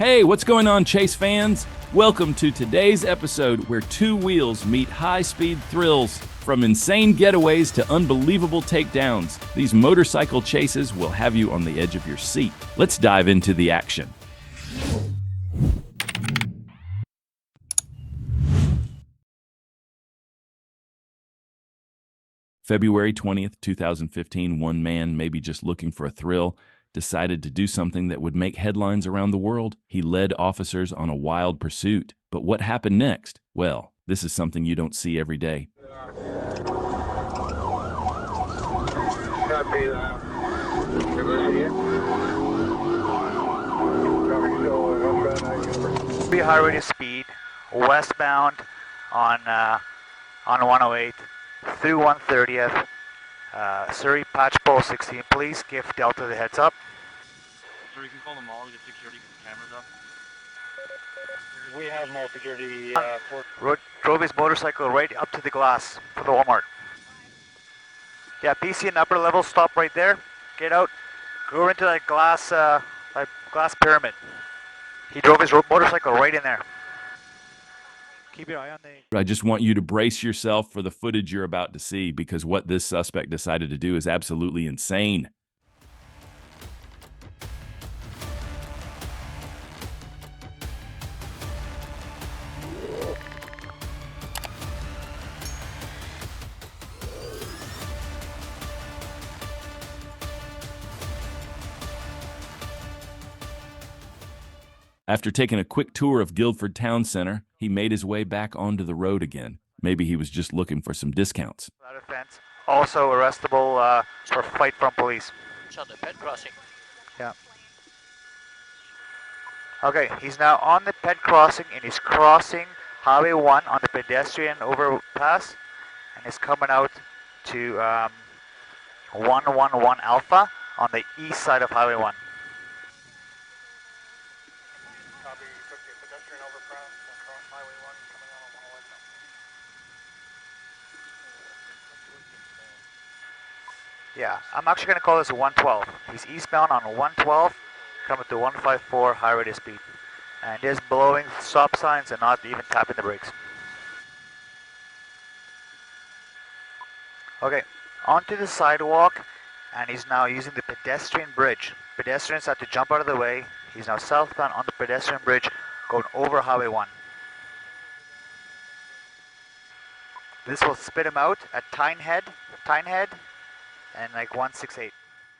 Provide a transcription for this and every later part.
Hey, what's going on, Chase fans? Welcome to today's episode where two wheels meet high-speed thrills. From insane getaways to unbelievable takedowns, these motorcycle chases will have you on the edge of your seat. Let's dive into the action. February 20th, 2015, one man, maybe just looking for a thrill, decided to do something that would make headlines around the world. He led officers on a wild pursuit. But what happened next? Well, this is something you don't see every day. Be high rate of speed, westbound on 108 through 130th. Surrey Patch Pole 16, please give Delta the heads up. So we can call them all, get security cameras up. We have more security Drove his motorcycle right up to the glass for the Walmart. Yeah, PC and upper level, stop right there. Get out, go into that glass pyramid. He drove his motorcycle right in there. Keep your eye on the... I just want you to brace yourself for the footage you're about to see, because what this suspect decided to do is absolutely insane. After taking a quick tour of Guildford Town Center, he made his way back onto the road again. Maybe he was just looking for some discounts. Without offense. Also arrestable for fight from police. It's on the ped crossing. Yeah. Okay, he's now on the ped crossing and he's crossing Highway 1 on the pedestrian overpass and is coming out to 111 Alpha on the east side of Highway 1. Copy, took the pedestrian overpass across Highway 1 coming out on 111. Yeah, I'm actually going to call this a 112. He's eastbound on 112, coming to 154 high rate of speed. And is blowing stop signs and not even tapping the brakes. Okay, onto the sidewalk, and he's now using the pedestrian bridge. Pedestrians have to jump out of the way. He's now southbound on the pedestrian bridge, going over Highway 1. This will spit him out at Tynehead, and like 168.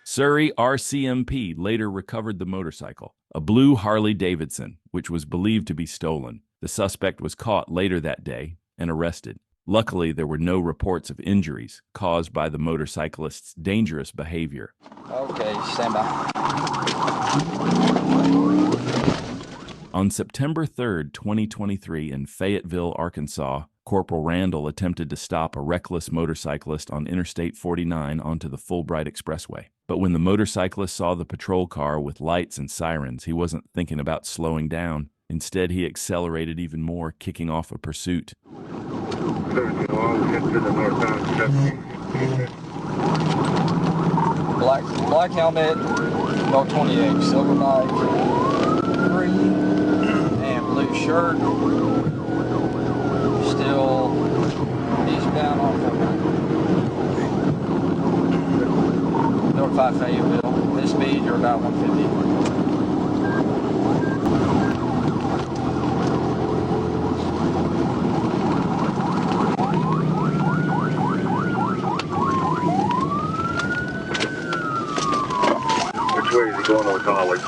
Surrey RCMP later recovered the motorcycle, a blue Harley-Davidson, which was believed to be stolen. The suspect was caught later that day and arrested. Luckily, there were no reports of injuries caused by the motorcyclist's dangerous behavior. Okay, stand by. On September 3rd, 2023, in Fayetteville, Arkansas, Corporal Randall attempted to stop a reckless motorcyclist on Interstate 49 onto the Fulbright Expressway. But when the motorcyclist saw the patrol car with lights and sirens, he wasn't thinking about slowing down. Instead, he accelerated even more, kicking off a pursuit. Black helmet, Bell 28, silver bike, green, and blue shirt. Still eastbound on 49. Notify Fayetteville. This speed, you're about 150. Which way is he going on college?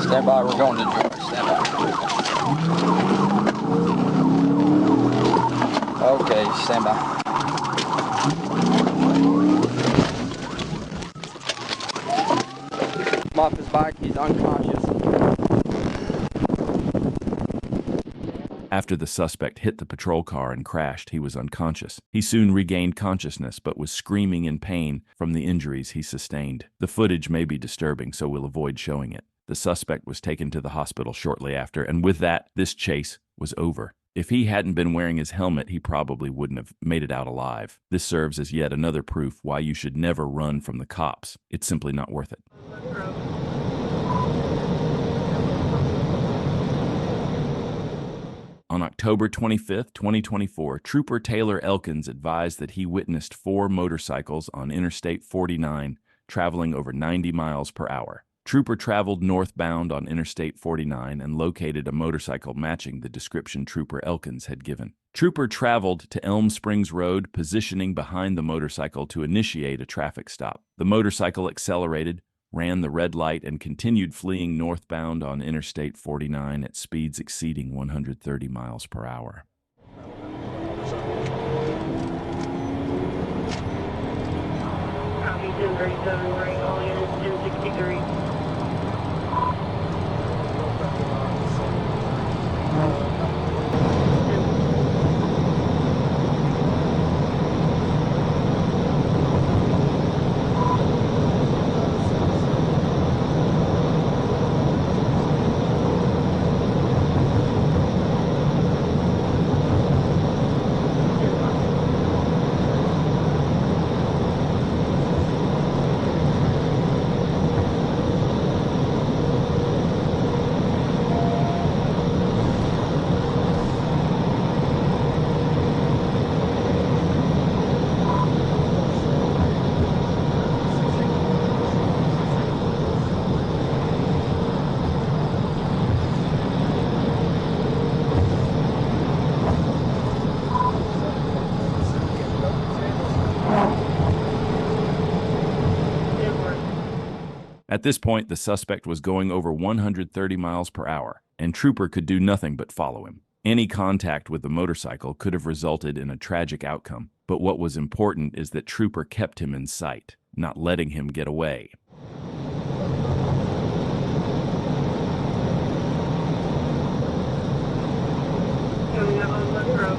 Stand by, we're going to George. Stand by. Okay, stand by. Come off his bike, he's unconscious. After the suspect hit the patrol car and crashed, he was unconscious. He soon regained consciousness, but was screaming in pain from the injuries he sustained. The footage may be disturbing, so we'll avoid showing it. The suspect was taken to the hospital shortly after, and with that, this chase was over. If he hadn't been wearing his helmet, he probably wouldn't have made it out alive. This serves as yet another proof why you should never run from the cops. It's simply not worth it. October 25, 2024, Trooper Taylor Elkins advised that he witnessed 4 motorcycles on Interstate 49 traveling over 90 miles per hour. Trooper traveled northbound on Interstate 49 and located a motorcycle matching the description Trooper Elkins had given. Trooper traveled to Elm Springs Road, positioning behind the motorcycle to initiate a traffic stop. The motorcycle accelerated, ran the red light, and continued fleeing northbound on Interstate 49 at speeds exceeding 130 miles per hour. Copy 1037, bring all units 1063. At this point, the suspect was going over 130 miles per hour, and Trooper could do nothing but follow him. Any contact with the motorcycle could have resulted in a tragic outcome, but what was important is that Trooper kept him in sight, not letting him get away. Coming up on West Road.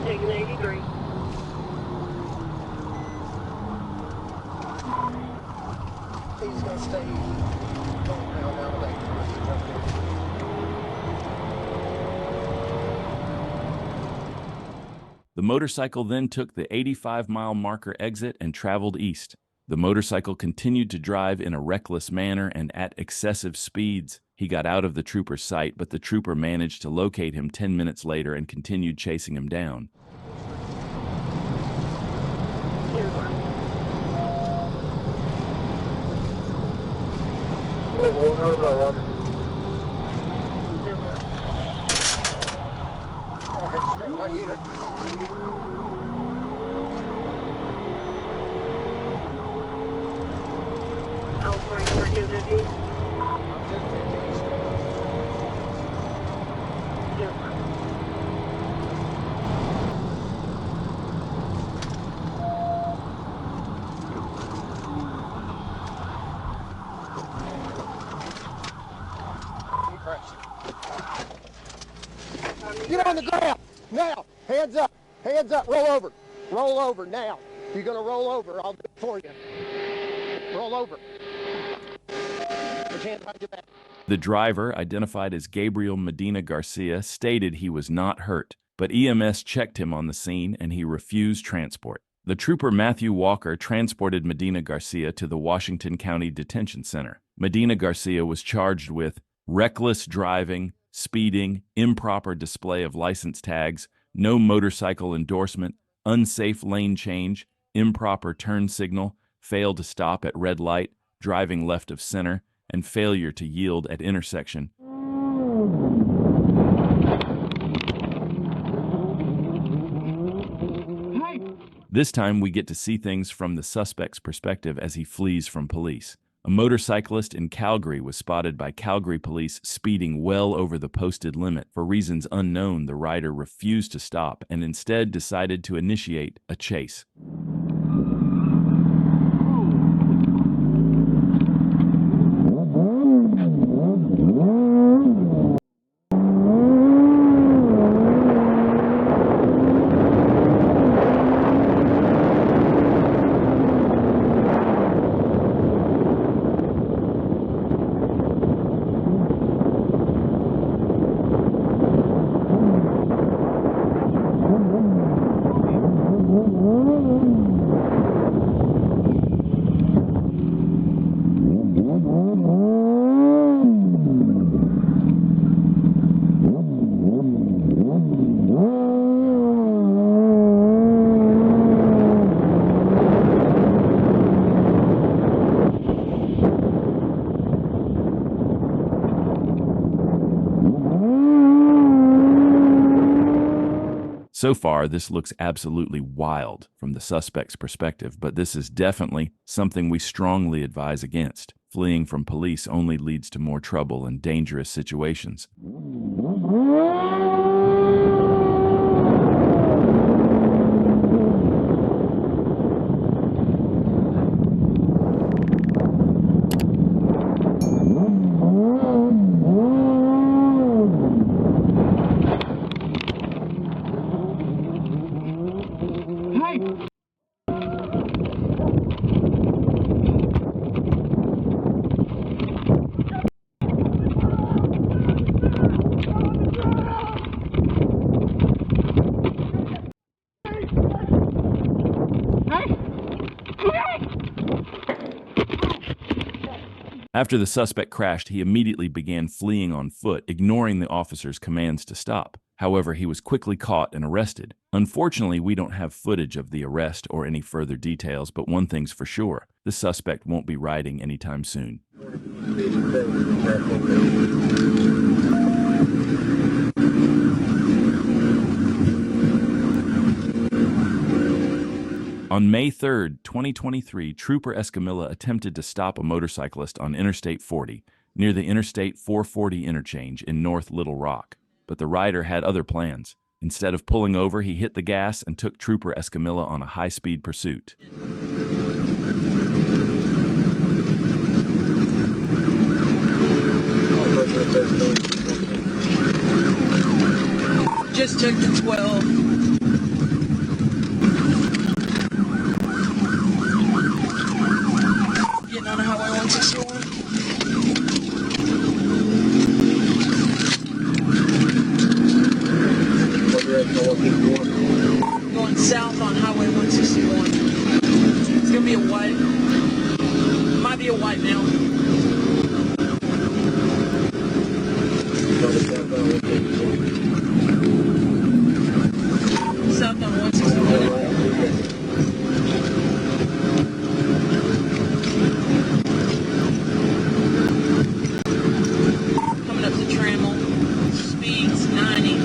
Taking 83. He's going to stay going down of that. The motorcycle then took the 85-mile marker exit and traveled east. The motorcycle continued to drive in a reckless manner and at excessive speeds. He got out of the trooper's sight, but the trooper managed to locate him 10 minutes later and continued chasing him down. Get on the ground now. Hands up. Hands up. Roll over. Roll over now. You're going to roll over. I'll do it for you. Roll over. Put your hands behind your back. The driver, identified as Gabriel Medina Garcia, stated he was not hurt, but EMS checked him on the scene and he refused transport. The trooper Matthew Walker transported Medina Garcia to the Washington County Detention Center. Medina Garcia was charged with reckless driving, speeding, improper display of license tags, no motorcycle endorsement, unsafe lane change, improper turn signal, failed to stop at red light, driving left of center, and failure to yield at intersection. This time we get to see things from the suspect's perspective as he flees from police. A motorcyclist in Calgary was spotted by Calgary police speeding well over the posted limit. For reasons unknown, the rider refused to stop and instead decided to initiate a chase. So far, this looks absolutely wild from the suspect's perspective, but this is definitely something we strongly advise against. Fleeing from police only leads to more trouble and dangerous situations. After the suspect crashed, he immediately began fleeing on foot, ignoring the officer's commands to stop. However, he was quickly caught and arrested. Unfortunately, we don't have footage of the arrest or any further details, but one thing's for sure, the suspect won't be riding anytime soon. On May 3, 2023, Trooper Escamilla attempted to stop a motorcyclist on Interstate 40 near the Interstate 440 interchange in North Little Rock, but the rider had other plans. Instead of pulling over, he hit the gas and took Trooper Escamilla on a high-speed pursuit. Just took the 12. Getting on the highway 161. Going south on highway 161. It's gonna be a white. Might be a white now. South on 161. Coming up to Trammell. Speeds 90.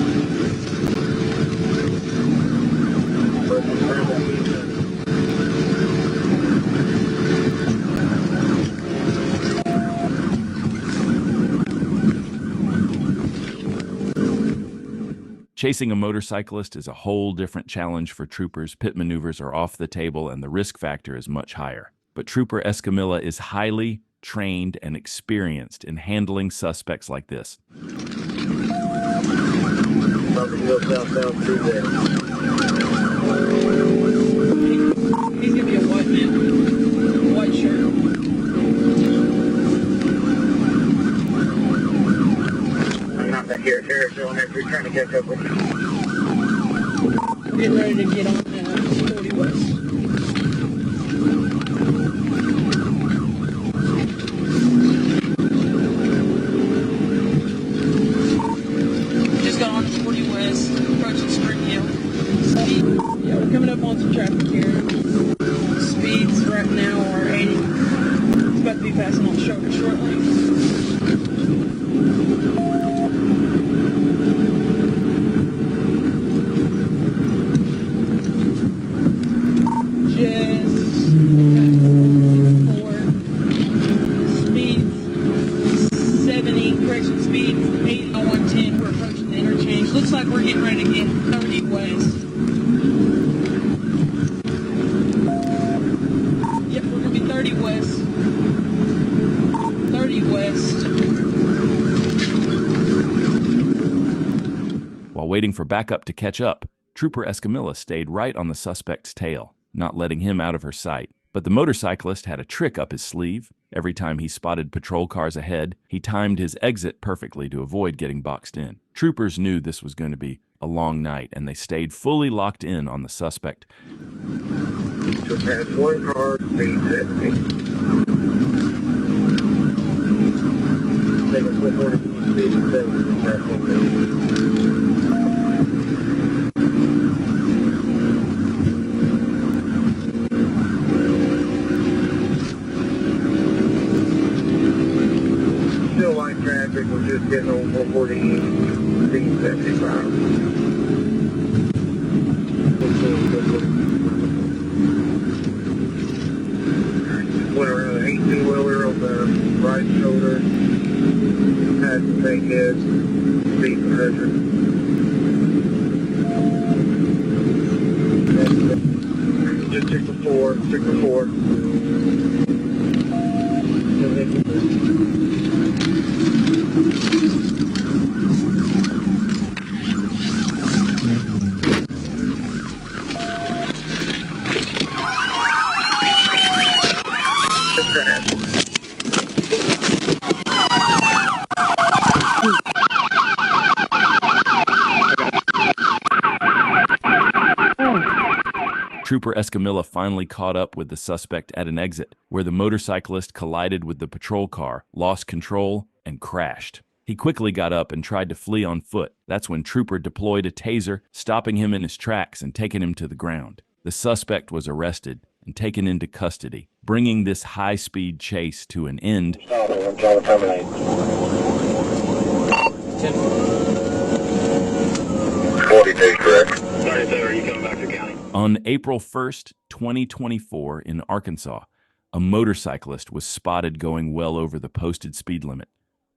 Chasing a motorcyclist is a whole different challenge for troopers. Pit maneuvers are off the table and the risk factor is much higher. But Trooper Escamilla is highly trained and experienced in handling suspects like this. He's gonna be a white man. White shirt. I'm not back here at Harrisville, and we're trying to catch up with you. Getting ready to get on 40 West. Just got on 40 West, approaching Spring Hill. Speed. Yeah, we're coming up on some traffic here. Speeds right now are 80. It's about to be passing on shoulder shortly. Looks like we're getting ready to get 30 west. Yep, we're going to be 30 west. 30 west. While waiting for backup to catch up, Trooper Escamilla stayed right on the suspect's tail, not letting him out of her sight. But the motorcyclist had a trick up his sleeve. Every time he spotted patrol cars ahead, he timed his exit perfectly to avoid getting boxed in. Troopers knew this was going to be a long night, and they stayed fully locked in on the suspect. So pass one car, speed 70. Take a quick order, speed 70, pass one car. Traffic, we're just getting on 140, speed 75. River. Past the Bankhead. Speed pressure. Just stick for 4. Stick for 4. Trooper Escamilla finally caught up with the suspect at an exit, where the motorcyclist collided with the patrol car, lost control, and crashed. He quickly got up and tried to flee on foot. That's when Trooper deployed a taser, stopping him in his tracks and taking him to the ground. The suspect was arrested and taken into custody, bringing this high-speed chase to an end. Stop it, I'm trying to terminate. 42, correct. 37, are you coming back to county? On April 1st, 2024, in Arkansas, a motorcyclist was spotted going well over the posted speed limit.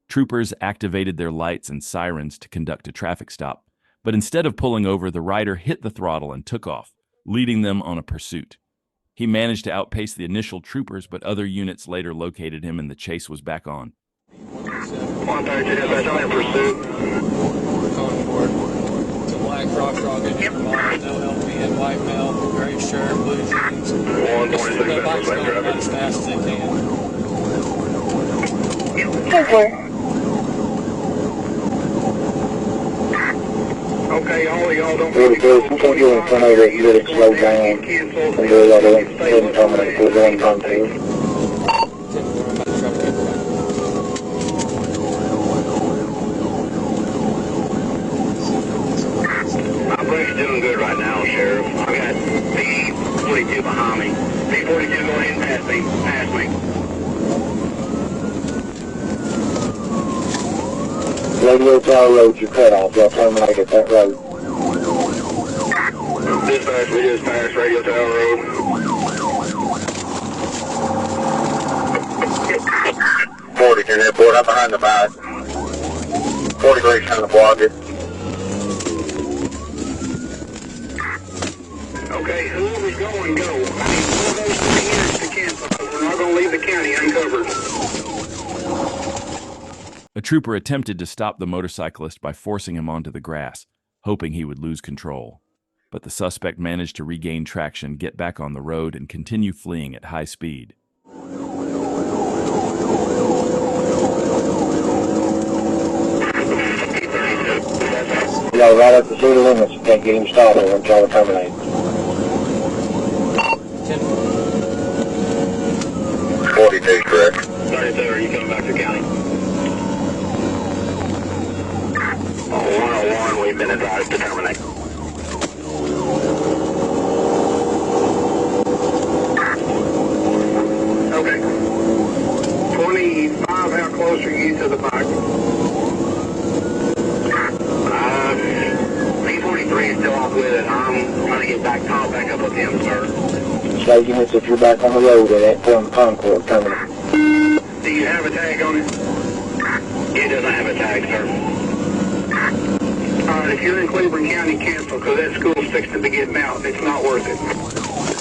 Troopers activated their lights and sirens to conduct a traffic stop, but instead of pulling over, the rider hit the throttle and took off, leading them on a pursuit. He managed to outpace the initial troopers, but other units later located him and the chase was back on. 132, dispatch, I'm in pursuit. Going for it. It's a black rock rocket. Yep. No LP and white male, gray shirt, blue jeans. 126, The bike's going about as fast as they can. Okay, all of y'all don't... 42, before you in front of it, you let it slow down. And do a lot of it, and terminate, we're going contact. Doing good right now, Sheriff. I got P-42 behind me. P-42 going in past me. Radio Tower Road, you're cut off. Y'all terminate at that road. Dispatch, we just passed Radio Tower Road. 40 to airport, I'm behind the bike. 40 degrees trying to block it. Okay, whoever's going, go. I need one of those 3 units to cancel because we're not going to leave the county uncovered. A trooper attempted to stop the motorcyclist by forcing him onto the grass, hoping he would lose control. But the suspect managed to regain traction, get back on the road, and continue fleeing at high speed. Y'all right up the city limits, you can't get him stopped or I'm trying to terminate. 42, correct. 37, are you coming back to county? 101, we've been advised to terminate. Okay. 25, how close are you to the bike? P-43 is still off with it. I'm trying to get back up with him, sir. Say units if you're back on the road at that point Concord terminal. Do you have a tag on it? It doesn't have a tag, sir. Alright, if you're in Cleveland County, cancel, because that school's fixing to get out. It's not worth it.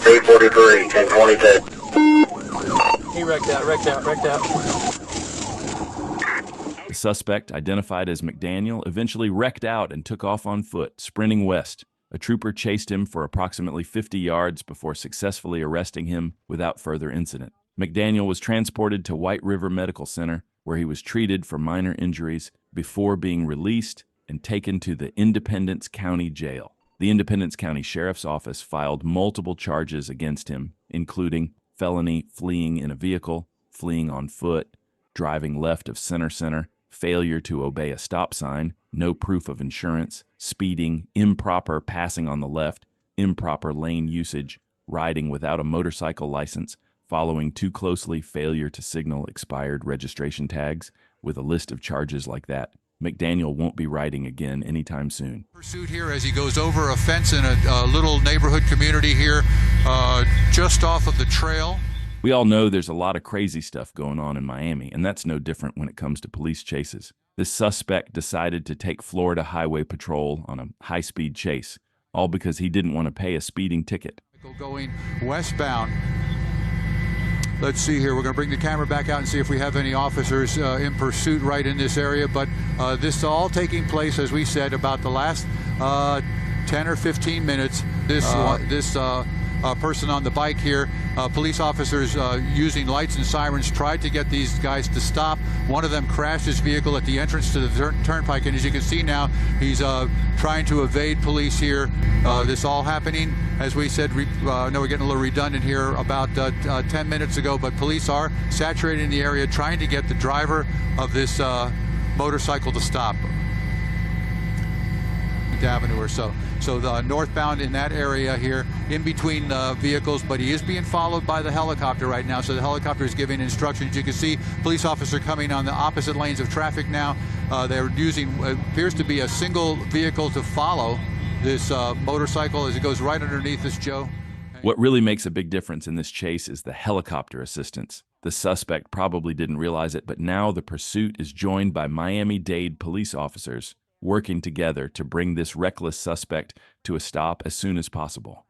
343, 1022. He wrecked out. The suspect, identified as McDaniel, eventually wrecked out and took off on foot, sprinting west. A trooper chased him for approximately 50 yards before successfully arresting him without further incident. McDaniel was transported to White River Medical Center, where he was treated for minor injuries before being released and taken to the Independence County Jail. The Independence County Sheriff's Office filed multiple charges against him, including felony fleeing in a vehicle, fleeing on foot, driving left of center, failure to obey a stop sign, no proof of insurance, speeding, improper passing on the left, improper lane usage, riding without a motorcycle license, following too closely, failure to signal expired registration tags. With a list of charges like that, McDaniel won't be riding again anytime soon. Pursuit here as he goes over a fence in a little neighborhood community here just off of the trail. We all know there's a lot of crazy stuff going on in Miami, and that's no different when it comes to police chases. This suspect decided to take Florida Highway Patrol on a high-speed chase, all because he didn't want to pay a speeding ticket. Going westbound. Let's see here. We're going to bring the camera back out and see if we have any officers in pursuit right in this area. But this is all taking place, as we said, about the last 10 or 15 minutes. This person on the bike here, police officers using lights and sirens tried to get these guys to stop. One of them crashed his vehicle at the entrance to the turnpike, and as you can see now, he's trying to evade police here. This all happening, as we said, I know we're getting a little redundant here, about 10 minutes ago, but police are saturating the area, trying to get the driver of this motorcycle to stop. Avenue or so. So the northbound in that area here, in between vehicles, but he is being followed by the helicopter right now. So the helicopter is giving instructions. You can see police officer coming on the opposite lanes of traffic now. They're using, appears to be a single vehicle to follow this motorcycle as it goes right underneath us, Joe. What really makes a big difference in this chase is the helicopter assistance. The suspect probably didn't realize it, but now the pursuit is joined by Miami-Dade police officers working together to bring this reckless suspect to a stop as soon as possible.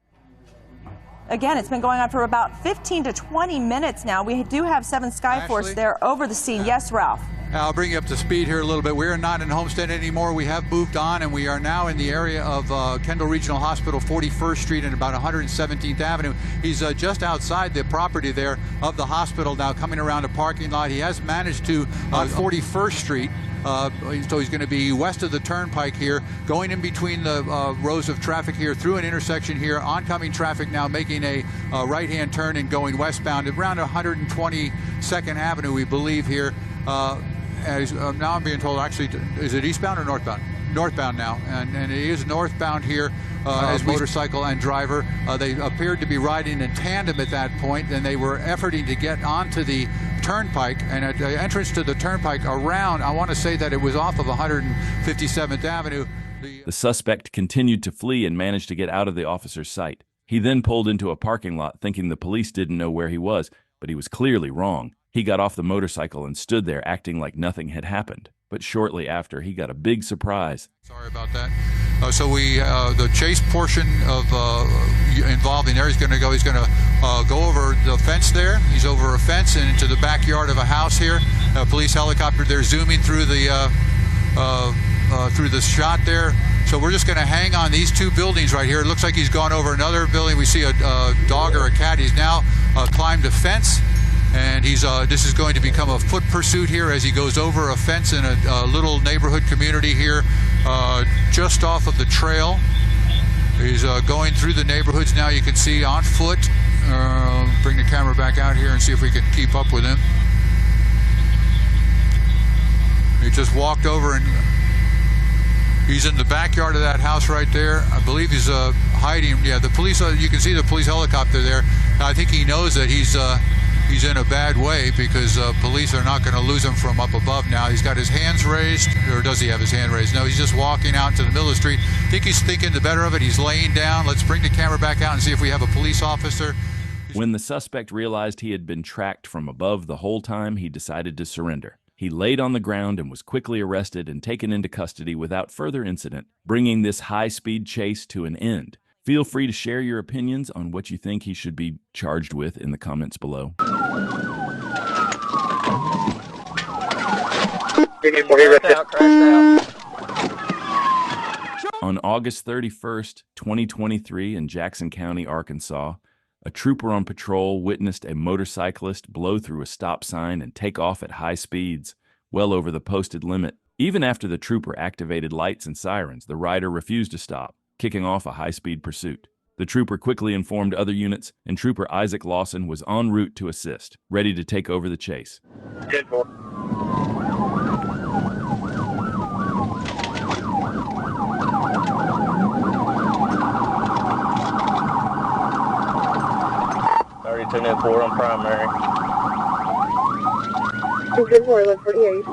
Again, it's been going on for about 15 to 20 minutes now. We do have 7 Skyforce there over the scene. Yes, Ralph. I'll bring you up to speed here a little bit. We are not in Homestead anymore. We have moved on, and we are now in the area of Kendall Regional Hospital, 41st Street and about 117th Avenue. He's just outside the property there of the hospital now, coming around a parking lot. He has managed to 41st Street. So he's going to be west of the turnpike here, going in between the rows of traffic here, through an intersection here, oncoming traffic now making a right-hand turn and going westbound around 122nd Avenue, we believe here. Now I'm being told, actually, is it eastbound or northbound? Northbound now, and it is northbound here as motorcycle and driver. They appeared to be riding in tandem at that point, and they were efforting to get onto the turnpike, and at the entrance to the turnpike around, I want to say that it was off of 157th Avenue. The suspect continued to flee and managed to get out of the officer's sight. He then pulled into a parking lot thinking the police didn't know where he was, but he was clearly wrong. He got off the motorcycle and stood there acting like nothing had happened. But shortly after, he got a big surprise. Sorry about that. So the chase portion of involving there, he's going to go over the fence there. He's over a fence and into the backyard of a house here. A police helicopter there zooming through the shot there. So we're just going to hang on these 2 buildings right here. It looks like he's gone over another building. We see a dog or a cat. He's now climbed a fence. And this is going to become a foot pursuit here as he goes over a fence in a little neighborhood community here just off of the trail. He's going through the neighborhoods now, you can see, on foot. Bring the camera back out here and see if we can keep up with him. He just walked over and he's in the backyard of that house right there. I believe he's hiding. Yeah, the police, you can see the police helicopter there. I think he knows that he's in a bad way because police are not going to lose him from up above now. He's got his hands raised, or does he have his hand raised? No, he's just walking out to the middle of the street. I think he's thinking the better of it. He's laying down. Let's bring the camera back out and see if we have a police officer. When the suspect realized he had been tracked from above the whole time, he decided to surrender. He laid on the ground and was quickly arrested and taken into custody without further incident, bringing this high-speed chase to an end. Feel free to share your opinions on what you think he should be charged with in the comments below. On August 31st, 2023 in Jackson County, Arkansas, a trooper on patrol witnessed a motorcyclist blow through a stop sign and take off at high speeds, well over the posted limit. Even after the trooper activated lights and sirens, the rider refused to stop, kicking off a high-speed pursuit. The trooper quickly informed other units, and Trooper Isaac Lawson was en route to assist, ready to take over the chase. 10-4. Already 10-4 on primary. 2-4, 1148.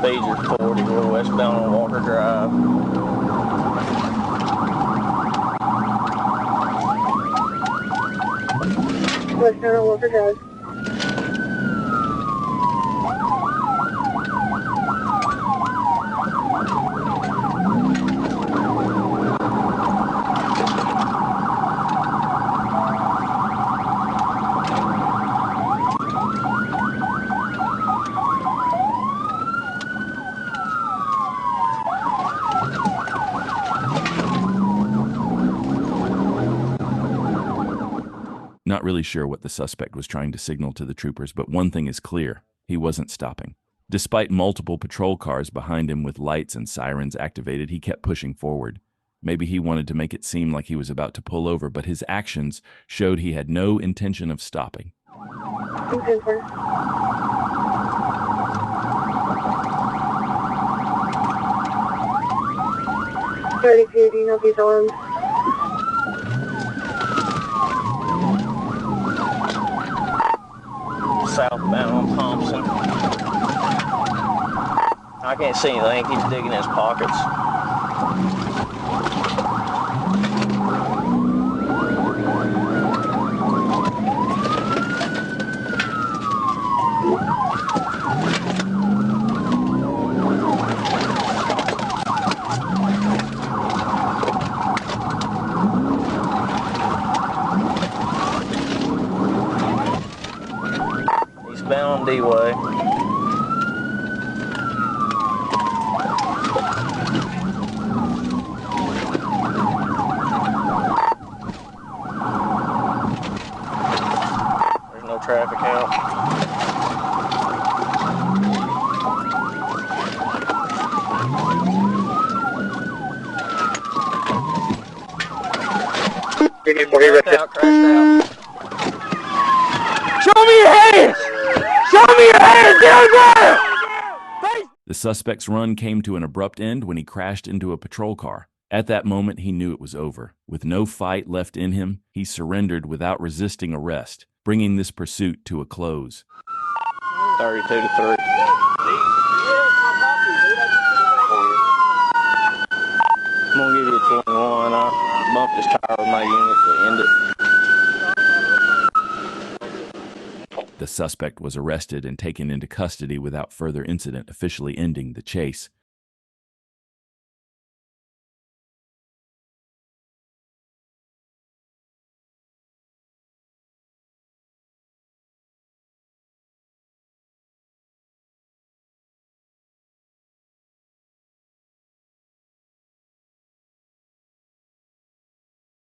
Speeds are 40. We're westbound on Walker Drive. Westbound on Walker Drive. Not really sure what the suspect was trying to signal to the troopers, but one thing is clear. He wasn't stopping. Despite multiple patrol cars behind him with lights and sirens activated, he kept pushing forward. Maybe he wanted to make it seem like he was about to pull over, but his actions showed he had no intention of stopping. Okay, sir. Do you know if he's armed? Southbound on Thompson. I can't see anything. He's digging in his pockets. Bound D-way. There's no traffic out. Crashed out, crashed out. Show me your hands! Show me your hands! Get on the ground! The suspect's run came to an abrupt end when he crashed into a patrol car. At that moment, he knew it was over. With no fight left in him, he surrendered without resisting arrest, bringing this pursuit to a close. 32 to 3. I'm gonna give you a 21. I bumped his tire with my unit to end it. The suspect was arrested and taken into custody without further incident, officially ending the chase.